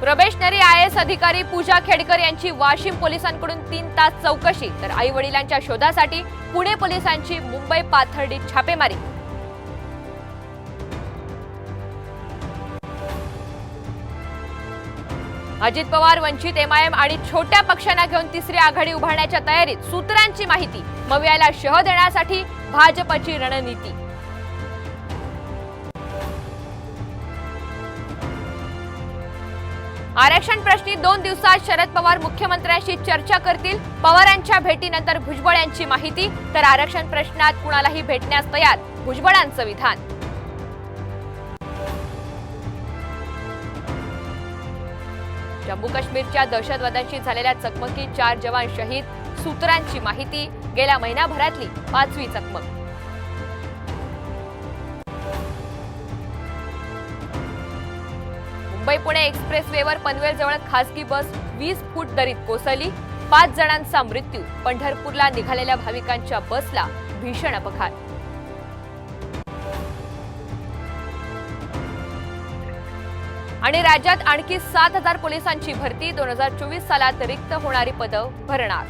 Probationary IAS अधिकारी पूजा खेडकर यांची वाशिम पोलिसांकडून 3 तास चौकशी, तर आई वडिलांच्या शोधासाठी पुणे पोलिसांची मुंबई पाथर्डीत छापेमारी। अजित पवार वंचित MIM आणि छोट्या पक्षांना घेऊन तिसरी आघाडी उभारण्याच्या तयारीत, सूत्रांची माहिती। मवियाला शह देण्यासाठी भाजपची रणनीती। आरक्षण प्रश्नी 2 दिवसात शरद पवार मुख्यमंत्र्यांशी चर्चा करतील। पवारांच्या भेटीनंतर भुजबळ यांची माहिती, तर आरक्षण प्रश्नात कुणालाही भेटण्यास तयार भुजबळांचं विधान। जम्मू काश्मीरच्या दहशतवाद्यांशी झालेल्या चकमकीत 4 जवान शहीद, सूत्रांची माहिती। गेल्या महिनाभरातली 5वी चकमक। मुंबई पुणे एक्सप्रेसवेवर पनवेलजवळ खासगी बस 20 फूट दरीत कोसळली, 5 जणांचा मृत्यू। पंढरपूरला निघालेल्या भाविकांच्या बसला भीषण अपघात। आणि राज्यात आणखी 7000 पोलिसांची भरती, 2024 सालात रिक्त होणारी पदं भरणार।